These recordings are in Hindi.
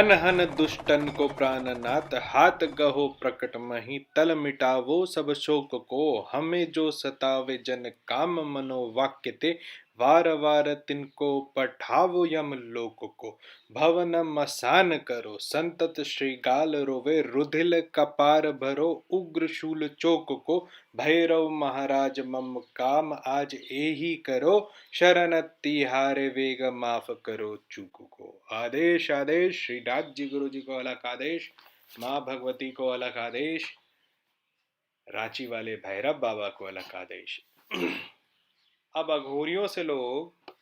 हन हन दुष्टन को प्राणनाथ, हाथ गहो प्रकट मही, तल मिटावो सब शोक को, हमें जो सतावे जन काम मनोवाक्य ते, वार वार तिनको पठावो यम लोक को। भवन मसान करो संतत श्रीगाल रोवे, रुधिल कपार भरो उग्र शूल चोक को। भैरव महाराज मम काम आज एही करो, शरण तिहारे वेग माफ करो चूक को। आदेश आदेश, श्री नाथ जी गुरु जी को अलग आदेश, माँ भगवती को अलग आदेश, रांची वाले भैरव बाबा को अलग आदेश। अब अघोरियों से लोग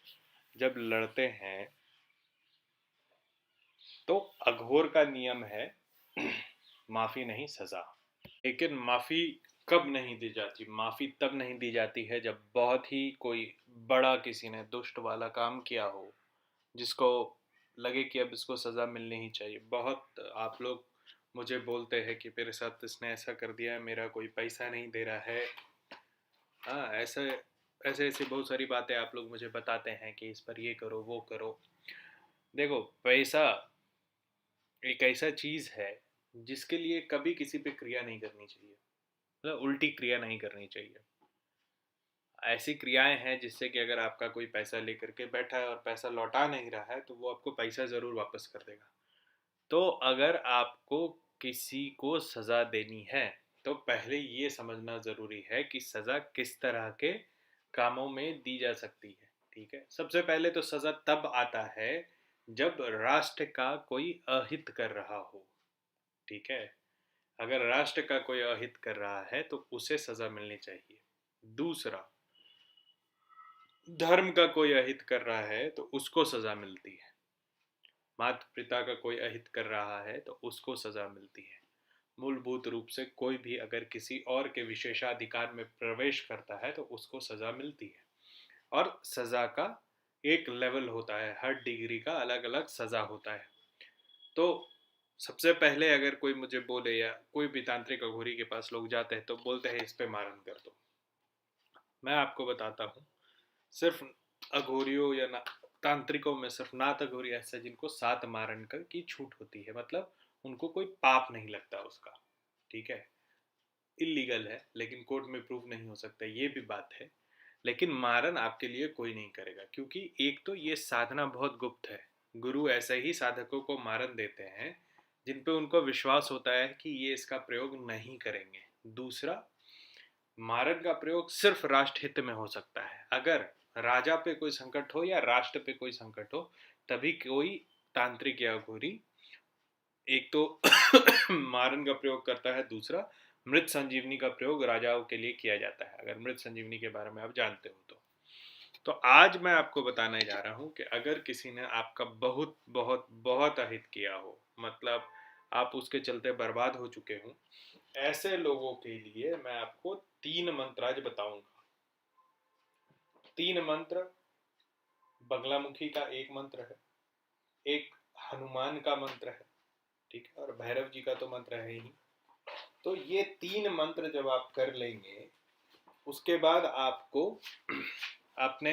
जब लड़ते हैं तो अघोर का नियम है माफी नहीं सजा। लेकिन माफी कब नहीं दी जाती? माफी तब नहीं दी जाती है जब बहुत ही कोई बड़ा किसी ने दुष्ट वाला काम किया हो, जिसको लगे कि अब इसको सजा मिलनी ही चाहिए। बहुत आप लोग मुझे बोलते हैं कि मेरे साथ इसने ऐसा कर दिया, मेरा कोई पैसा नहीं दे रहा है। हाँ, ऐसे ऐसे ऐसी बहुत सारी बातें आप लोग मुझे बताते हैं कि इस पर ये करो वो करो। देखो, पैसा एक ऐसा चीज है जिसके लिए कभी किसी पे क्रिया नहीं करनी चाहिए, मतलब उल्टी क्रिया नहीं करनी चाहिए। ऐसी क्रियाएं हैं जिससे कि अगर आपका कोई पैसा लेकर के बैठा है और पैसा लौटा नहीं रहा है तो वो आपको पैसा ज़रूर वापस कर देगा। तो अगर आपको किसी को सज़ा देनी है तो पहले ये समझना ज़रूरी है कि सज़ा किस तरह के कामों में दी जा सकती है। ठीक है, सबसे पहले तो सज़ा तब आता है जब राष्ट्र का कोई अहित कर रहा हो। ठीक है, अगर राष्ट्र का कोई अहित कर रहा है तो उसे सज़ा मिलनी चाहिए। दूसरा, धर्म का कोई अहित कर रहा है तो उसको सजा मिलती है। माता पिता का कोई अहित कर रहा है तो उसको सजा मिलती है। मूलभूत रूप से कोई भी अगर किसी और के विशेषाधिकार में प्रवेश करता है तो उसको सजा मिलती है। और सजा का एक लेवल होता है, हर डिग्री का अलग अलग सजा होता है। तो सबसे पहले अगर कोई मुझे बोले या कोई भी तांत्रिक अघोरी के पास लोग जाते हैं तो बोलते हैं इस पे मारन कर दो। मैं आपको बताता हूँ, सिर्फ अघोरियों या तांत्रिकों में सिर्फ नाथ अघोरी ऐसे जिनको सात मारण कर की छूट होती है, मतलब उनको कोई पाप नहीं लगता उसका। ठीक है, इलीगल है लेकिन कोर्ट में प्रूफ नहीं हो सकता, ये भी बात है। लेकिन मारन आपके लिए कोई नहीं करेगा, क्योंकि एक तो ये साधना बहुत गुप्त है। गुरु ऐसे ही साधकों को मारन देते हैं जिन पे उनको विश्वास होता है कि ये इसका प्रयोग नहीं करेंगे। दूसरा, मारन का प्रयोग सिर्फ राष्ट्र हित में हो सकता है। अगर राजा पे कोई संकट हो या राष्ट्र पे कोई संकट हो तभी कोई तांत्रिक या घोरी एक तो मारन का प्रयोग करता है। दूसरा, मृत संजीवनी का प्रयोग राजाओं के लिए किया जाता है, अगर मृत संजीवनी के बारे में आप जानते हो तो आज मैं आपको बताने जा रहा हूं कि अगर किसी ने आपका बहुत बहुत बहुत अहित किया हो, मतलब आप उसके चलते बर्बाद हो चुके हों, ऐसे लोगों के लिए मैं आपको तीन मंत्र आज बताऊंगा। तीन मंत्र, बगलामुखी का एक मंत्र है, एक हनुमान का मंत्र है, ठीक है, और भैरव जी का तो मंत्र है ही। तो ये तीन मंत्र जब आप कर लेंगे उसके बाद आपको अपने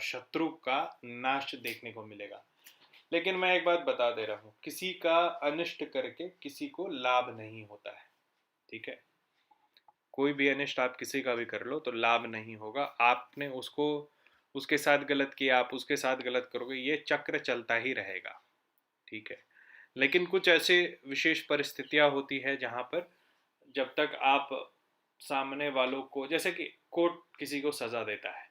शत्रु का नाश देखने को मिलेगा। लेकिन मैं एक बात बता दे रहा हूँ, किसी का अनिष्ट करके किसी को लाभ नहीं होता है। ठीक है, कोई भी अनिष्ट आप किसी का भी कर लो तो लाभ नहीं होगा। आपने उसको उसके साथ गलत किया, आप उसके साथ गलत करोगे, ये चक्र चलता ही रहेगा। ठीक है, लेकिन कुछ ऐसे विशेष परिस्थितियां होती है जहां पर जब तक आप सामने वालों को, जैसे कि कोर्ट किसी को सजा देता है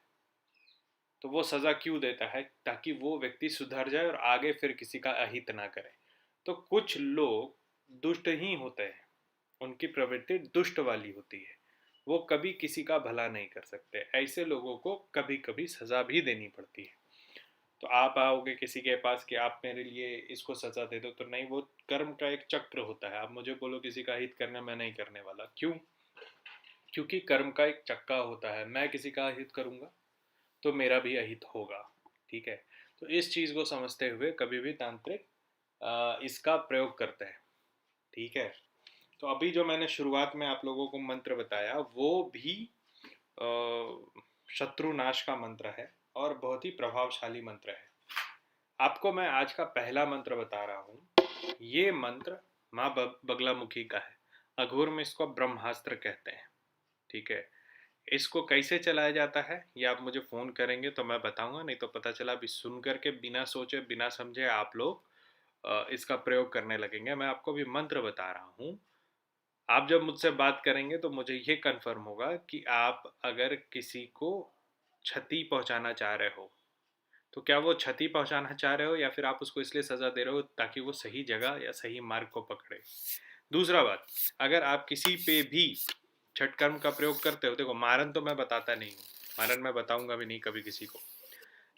तो वो सजा क्यों देता है? ताकि वो व्यक्ति सुधर जाए और आगे फिर किसी का अहित ना करे। तो कुछ लोग दुष्ट ही होते हैं, उनकी प्रवृत्ति दुष्ट वाली होती है, वो कभी किसी का भला नहीं कर सकते। ऐसे लोगों को कभी कभी सजा भी देनी पड़ती है। तो आप आओगे किसी के पास कि आप मेरे लिए इसको सजा दे दो, तो नहीं, वो कर्म का एक चक्र होता है। आप मुझे बोलो किसी का हित करना, मैं नहीं करने वाला। क्यों? क्योंकि कर्म का एक चक्का होता है, मैं किसी का हित करूंगा तो मेरा भी अहित होगा। ठीक है, तो इस चीज को समझते हुए कभी भी तांत्रिक इसका प्रयोग करते हैं। ठीक है, तो अभी जो मैंने शुरुआत में आप लोगों को मंत्र बताया वो भी शत्रु नाश का मंत्र है और बहुत ही प्रभावशाली मंत्र है। आपको मैं आज का पहला मंत्र बता रहा हूँ। ये मंत्र माँ बगलामुखी का है। अघोर में इसको ब्रह्मास्त्र कहते हैं। ठीक है, इसको कैसे चलाया जाता है ये आप मुझे फ़ोन करेंगे तो मैं बताऊंगा, नहीं तो पता चला अभी सुन करके बिना सोचे बिना समझे आप लोग इसका प्रयोग करने लगेंगे। मैं आपको भी मंत्र बता रहा हूँ। आप जब मुझसे बात करेंगे तो मुझे ये कंफर्म होगा कि आप अगर किसी को क्षति पहुंचाना चाह रहे हो तो क्या वो क्षति पहुंचाना चाह रहे हो या फिर आप उसको इसलिए सजा दे रहे हो ताकि वो सही जगह या सही मार्ग को पकड़े। दूसरा बात, अगर आप किसी पे भी छठ कर्म का प्रयोग करते हो, देखो मारन तो मैं बताता नहीं हूँ, मारन मैं बताऊंगा भी नहीं कभी किसी को,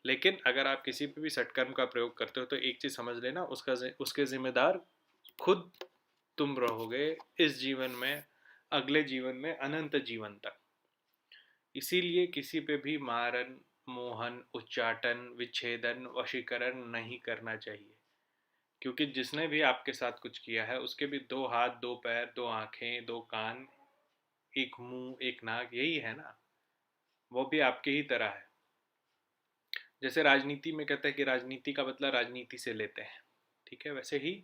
लेकिन अगर आप किसी पे भी सटकर्म का प्रयोग करते हो तो एक चीज समझ लेना, उसका उसके जिम्मेदार खुद तुम रहोगे इस जीवन में, अगले जीवन में, अनंत जीवन तक। इसीलिए किसी पे भी मारन, मोहन, उच्चाटन, विच्छेदन, वशीकरण नहीं करना चाहिए, क्योंकि जिसने भी आपके साथ कुछ किया है उसके भी दो हाथ, दो पैर, दो आंखें, दो कान, एक मुंह, एक नाक, यही है ना, वो भी आपके ही तरह है। जैसे राजनीति में कहते हैं कि राजनीति का बदला राजनीति से लेते हैं, ठीक है, वैसे ही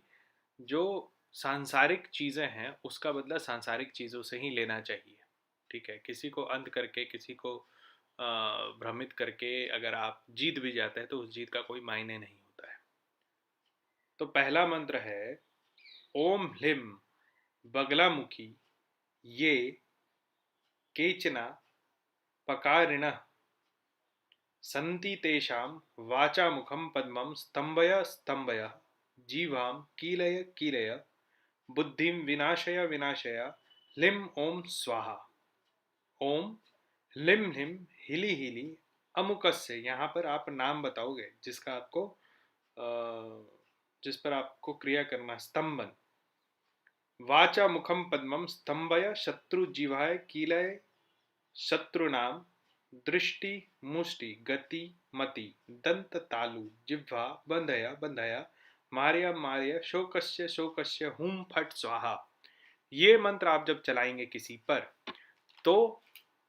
जो सांसारिक चीज़ें हैं उसका बदला सांसारिक चीज़ों से ही लेना चाहिए। ठीक है, किसी को अंध करके, किसी को भ्रमित करके अगर आप जीत भी जाते हैं तो उस जीत का कोई मायने नहीं होता है। तो पहला मंत्र है ओम ह्लीम बगलामुखी ये केचना पकारिणः सन्ति तेषां वाचामुखं पद्मं स्तम्भय स्तम्भय जीवां कीलय कीलय बुद्धिं विनाशय विनाशय ह्लीं ओम स्वाहा। ओम ह्लीं ह्लीं हिली हिली अमुकस्य, यहाँ पर आप नाम बताओगे जिसका आपको जिस पर आपको क्रिया करना, स्तंभन। वाचा मुखम पद्मम स्तंभय शत्रु जीवाय कीलय शत्रुनाम दृष्टि मुष्टि गति मति दंत तालु जिह्वा बंधया बंधया मार्या मार्या शोकस्य शोकस्य हुम फट स्वाहा। ये मंत्र आप जब चलाएंगे किसी पर तो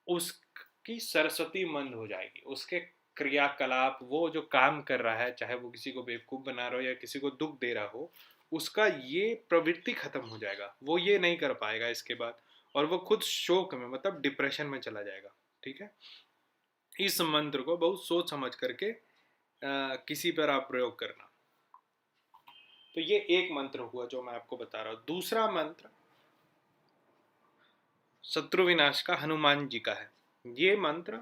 उसकी सरस्वती मंद हो जाएगी, उसके क्रियाकलाप, वो जो काम कर रहा है, चाहे वो किसी को बेवकूफ़ बना रहा हो या किसी को दुख दे रहा हो, उसका ये प्रवृत्ति खत्म हो जाएगा, वो ये नहीं कर पाएगा इसके बाद, और वो खुद शोक में, मतलब डिप्रेशन में चला जाएगा। ठीक है, इस मंत्र को बहुत सोच समझ करके किसी पर आप प्रयोग करना। तो ये एक मंत्र हुआ जो मैं आपको बता रहा हूँ। दूसरा मंत्र शत्रु विनाश का हनुमान जी का है। ये मंत्र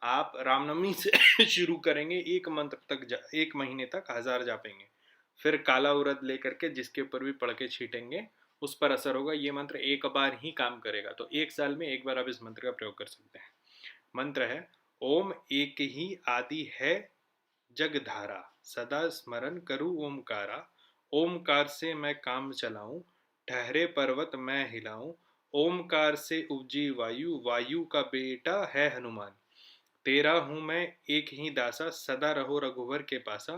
आप रामनवमी से शुरू करेंगे, एक मंत्र तक एक महीने तक 1000 जापेंगे, फिर काला उरद लेकर के जिसके ऊपर भी पढ़ के छीटेंगे उस पर असर होगा। ये मंत्र एक बार ही काम करेगा, तो एक साल में एक बार आप इस मंत्र का प्रयोग कर सकते हैं। मंत्र है ओम एक ही आदि है जगधारा, सदा स्मरण करूँ ओमकारा, ओमकार से मैं काम चलाऊं, ठहरे पर्वत मैं हिलाऊं, ओमकार से उपजी वायु, वायु का बेटा है हनुमान, तेरा हूँ मैं एक ही दासा, सदा रहो रघुवर के पासा,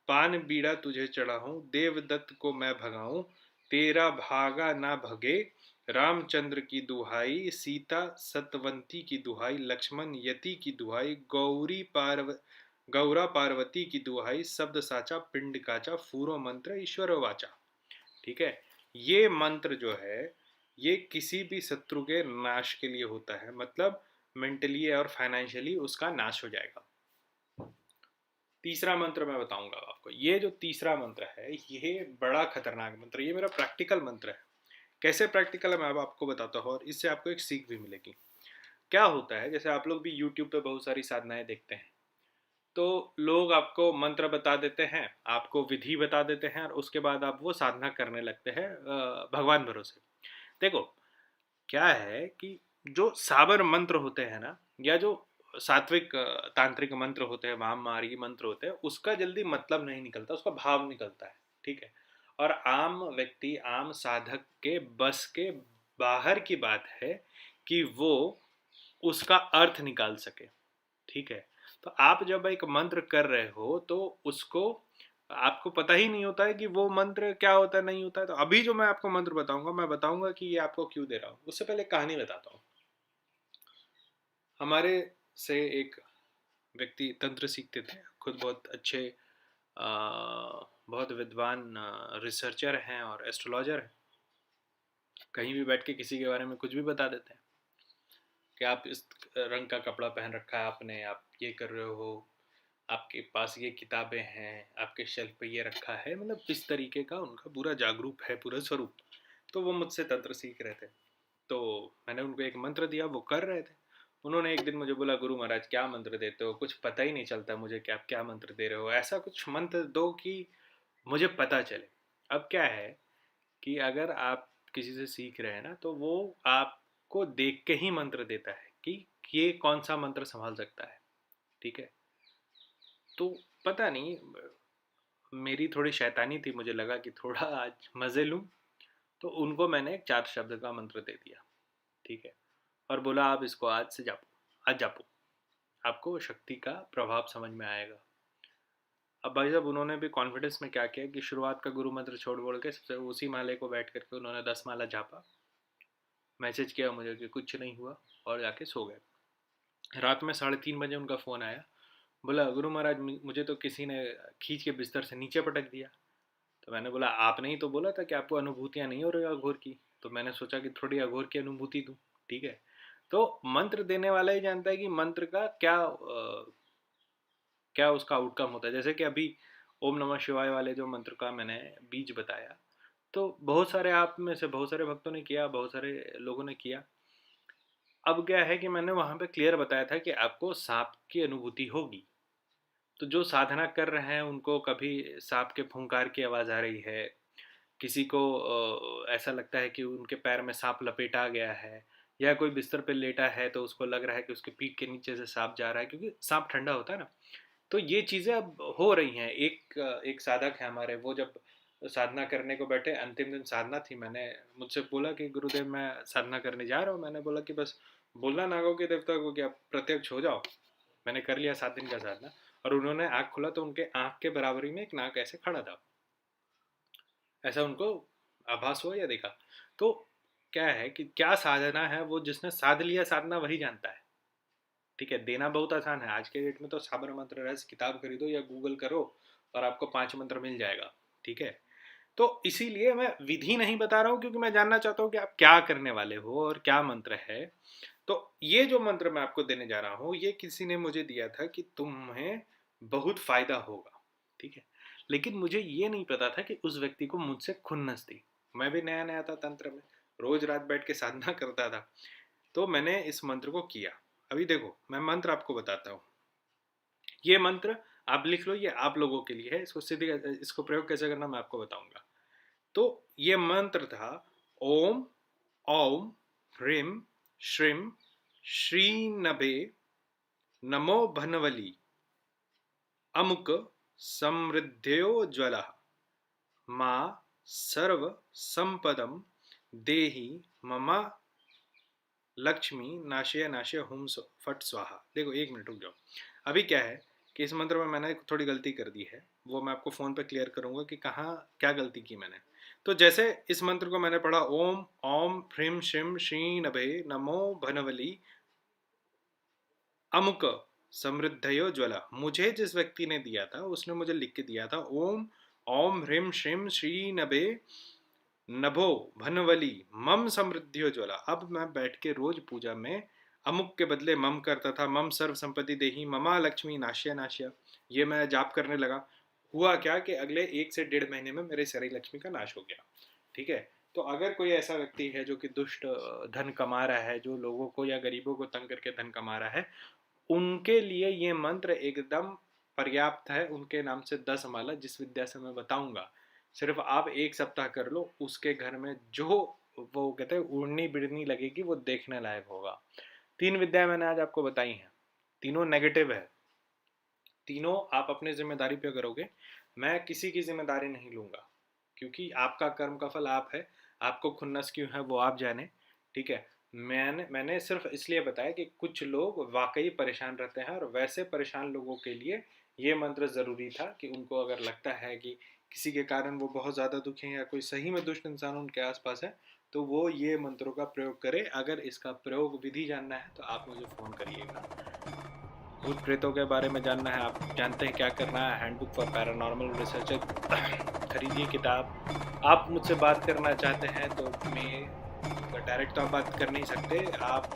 पान बीड़ा तुझे चढ़ाऊं, देवदत्त को मैं भगाऊं, तेरा भागा ना भगे, रामचंद्र की दुहाई, सीता सतवंती की दुहाई, लक्ष्मण यति की दुहाई, गौरा पार्वती की दुहाई, शब्द साचा पिंड काचा, फूरो मंत्र ईश्वर वाचा। ठीक है, ये मंत्र जो है ये किसी भी शत्रु के नाश के लिए होता है, मतलब मेंटली और फाइनेंशियली उसका नाश हो जाएगा। तीसरा मंत्र मैं बताऊंगा आपको। ये जो तीसरा मंत्र है ये बड़ा खतरनाक मंत्र, ये मेरा प्रैक्टिकल मंत्र है। कैसे प्रैक्टिकल है मैं अब आपको बताता हूँ, और इससे आपको एक सीख भी मिलेगी। क्या होता है, जैसे आप लोग भी यूट्यूब पे बहुत सारी साधनाएं देखते हैं, तो लोग आपको मंत्र बता देते हैं, आपको विधि बता देते हैं, और उसके बाद आप वो साधना करने लगते हैं भगवान भरोसे। देखो क्या है कि जो साबर मंत्र होते हैं ना, या जो सात्विक तांत्रिक मंत्र होते हैं, महामारी मंत्र होते हैं, उसका जल्दी मतलब नहीं निकलता, उसका भाव निकलता है। ठीक है, और आम व्यक्ति, आम साधक के बस के बाहर की बात है कि वो उसका अर्थ निकाल सके। ठीक है, तो आप जब एक मंत्र कर रहे हो तो उसको आपको पता ही नहीं होता है कि वो मंत्र क्या होता है, नहीं होता है। तो अभी जो मैं आपको मंत्र बताऊंगा, मैं बताऊंगा कि ये आपको क्यों दे रहा हूँ। उससे पहले कहानी बताता हूँ। हमारे से एक व्यक्ति तंत्र सीखते थे, खुद बहुत अच्छे बहुत विद्वान रिसर्चर हैं और एस्ट्रोलॉजर हैं। कहीं भी बैठ के किसी के बारे में कुछ भी बता देते हैं कि आप इस रंग का कपड़ा पहन रखा है आपने, आप ये कर रहे हो, आपके पास ये किताबें हैं, आपके शेल्फ पे ये रखा है, मतलब इस तरीके का उनका पूरा जागरूक है, पूरा स्वरूप। तो वो मुझसे तंत्र सीख रहे थे, तो मैंने उनको एक मंत्र दिया, वो कर रहे थे। उन्होंने एक दिन मुझे बोला, गुरु महाराज क्या मंत्र देते हो, कुछ पता ही नहीं चलता मुझे कि आप क्या मंत्र दे रहे हो, ऐसा कुछ मंत्र दो कि मुझे पता चले। अब क्या है कि अगर आप किसी से सीख रहे हैं ना, तो वो आपको देख के ही मंत्र देता है कि ये कौन सा मंत्र संभाल सकता है। ठीक है, तो पता नहीं, मेरी थोड़ी शैतानी थी, मुझे लगा कि थोड़ा आज मज़े लूँ, तो उनको मैंने एक 4 शब्द का मंत्र दे दिया। ठीक है, और बोला आप इसको आज से जापो, आज जापो, आपको शक्ति का प्रभाव समझ में आएगा। अब भाई साहब उन्होंने भी कॉन्फिडेंस में क्या किया कि शुरुआत का गुरु मंत्र छोड़ बोल के सबसे उसी माले को बैठ करके उन्होंने 10 माला झापा, मैसेज किया मुझे कि कुछ नहीं हुआ, और जाके सो गए। रात में 3:30 बजे उनका फ़ोन आया, बोला गुरु महाराज मुझे तो किसी ने खींच के बिस्तर से नीचे पटक दिया। तो मैंने बोला आपने ही तो बोला था कि आपको अनुभूतियाँ नहीं हो रही अघोर की, तो मैंने सोचा कि थोड़ी अघोर की अनुभूति दूँ। ठीक है, तो मंत्र देने वाला ही जानता है कि मंत्र का क्या उसका आउटकम होता है। जैसे कि अभी ओम नमः शिवाय वाले जो मंत्र का मैंने बीज बताया, तो बहुत सारे आप में से बहुत सारे भक्तों ने किया, बहुत सारे लोगों ने किया। अब क्या है कि मैंने वहाँ पे क्लियर बताया था कि आपको सांप की अनुभूति होगी। तो जो साधना कर रहे हैं उनको कभी सांप के फुंकार की आवाज़ आ रही है, किसी को ऐसा लगता है कि उनके पैर में सांप लपेटा गया है, या कोई बिस्तर पे लेटा है तो उसको लग रहा है कि उसके पीठ के नीचे से सांप जा रहा है, क्योंकि सांप ठंडा होता है ना। तो ये चीज़ें अब हो रही हैं। एक साधक है हमारे, वो जब साधना करने को बैठे, अंतिम दिन साधना थी, मैंने मुझसे बोला कि गुरुदेव मैं साधना करने जा रहा हूँ। मैंने बोला कि बस बोलना नागों के देवता को कि आप प्रत्यक्ष हो जाओ। मैंने कर लिया 7 दिन का साधना, और उन्होंने आँख खोला तो उनके आँख के बराबरी में एक नाग ऐसे खड़ा था, ऐसा उनको आभास हुआ या देखा। तो क्या है कि क्या साधना है, वो जिसने साध लिया साधना वही जानता है। ठीक है, देना बहुत आसान है। आज के डेट में तो साबर मंत्र रहस्य किताब खरीदो या गूगल करो और आपको 5 मंत्र मिल जाएगा। ठीक है, तो इसीलिए मैं विधि नहीं बता रहा हूँ, क्योंकि मैं जानना चाहता हूँ कि आप क्या करने वाले हो और क्या मंत्र है। तो ये जो मंत्र मैं आपको देने जा रहा हूँ, ये किसी ने मुझे दिया था कि तुम्हें बहुत फायदा होगा। ठीक है, लेकिन मुझे ये नहीं पता था कि उस व्यक्ति को मुझसे खुन्नस थी। मैं भी नया नया था तंत्र में, रोज रात बैठ के साधना करता था, तो मैंने इस मंत्र को किया। अभी देखो मैं मंत्र आपको बताता हूँ। ये मंत्र आप लिख लो, ये आप लोगों के लिए है। इसको प्रयोग कैसे करना मैं आपको बताऊंगा। तो ये मंत्र था, ओम औम ह्रीम श्रीम श्रीनभे नमो भनवली अमुक समृद्ध्योज्वलः माँ सर्व संपदम देहि मम लक्ष्मी नाशय नाशय हुम फट स्वाहा। देखो 1 मिनट रुक जाओ। अभी क्या है कि इस मंत्र में मैंने थोड़ी गलती कर दी है, वो मैं आपको फ़ोन पे क्लियर करूंगा कि कहाँ क्या गलती की मैंने। तो जैसे इस मंत्र को मैंने पढ़ा, ओम ओम ह्रीम श्रीम श्री नभे नमो भनवली अमुक समृद्धयो ज्वला। मुझे जिस व्यक्ति ने दिया था उसने मुझे लिख के दिया था, ओम ओम ह्रीम श्रीम श्री नभे नभो भनवली मम समृद्धियो ज्वला। अब मैं बैठ के रोज पूजा में अमुक के बदले मम करता था, मम सर्व संपत्ति देही ममा लक्ष्मी नाश्य नाश्य। ये मैं जाप करने लगा। हुआ क्या कि अगले 1 से 1.5 महीने में मेरे सारी लक्ष्मी का नाश हो गया। ठीक है, तो अगर कोई ऐसा व्यक्ति है जो कि दुष्ट धन कमा रहा है, जो लोगों को या गरीबों को तंग करके धन कमा रहा है, उनके लिए ये मंत्र एकदम पर्याप्त है। उनके नाम से 10 माला जिस विद्या से मैं बताऊंगा, सिर्फ आप 1 सप्ताह कर लो, उसके घर में जो वो कहते हैं उड़नी बिड़नी लगेगी, वो देखने लायक होगा। 3 विद्याएं मैंने आज आपको बताई हैं, तीनों नेगेटिव है। तीनों आप अपनी जिम्मेदारी पे करोगे, मैं किसी की जिम्मेदारी नहीं लूंगा, क्योंकि आपका कर्म का फल आप है। आपको खुन्नस क्यों है वो आप जाने। ठीक है, मैंने सिर्फ इसलिए बताया कि कुछ लोग वाकई परेशान रहते हैं, और वैसे परेशान लोगों के लिए ये मंत्र ज़रूरी था कि उनको अगर लगता है कि किसी के कारण वो बहुत ज़्यादा दुखी हैं या कोई सही में दुष्ट इंसान उनके आसपास है, तो वो ये मंत्रों का प्रयोग करे। अगर इसका प्रयोग विधि जानना है तो आप मुझे फ़ोन करिएगा। भूत प्रेतों के बारे में जानना है, आप जानते हैं क्या करना है, हैंडबुक फॉर पैरानॉर्मल रिसर्चर खरीदिए किताब। आप मुझसे बात करना चाहते हैं तो मैं डायरेक्ट तो आप बात कर नहीं सकते, आप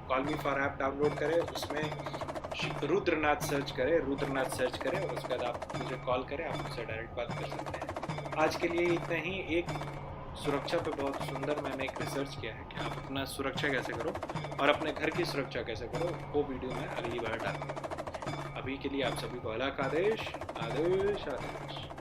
call me for app download करें, उसमें रुद्रनाथ सर्च करें, रुद्रनाथ सर्च करें और उसके बाद आप मुझे कॉल करें, आप मुझसे डायरेक्ट बात कर सकते हैं। आज के लिए इतना ही। एक सुरक्षा पे बहुत सुंदर मैंने एक रिसर्च किया है कि आप अपना सुरक्षा कैसे करो और अपने घर की सुरक्षा कैसे करो, वो वीडियो मैं अगली बार डालूंगा। अभी के लिए आप सभी को अलग आदेश आदेश आदेश।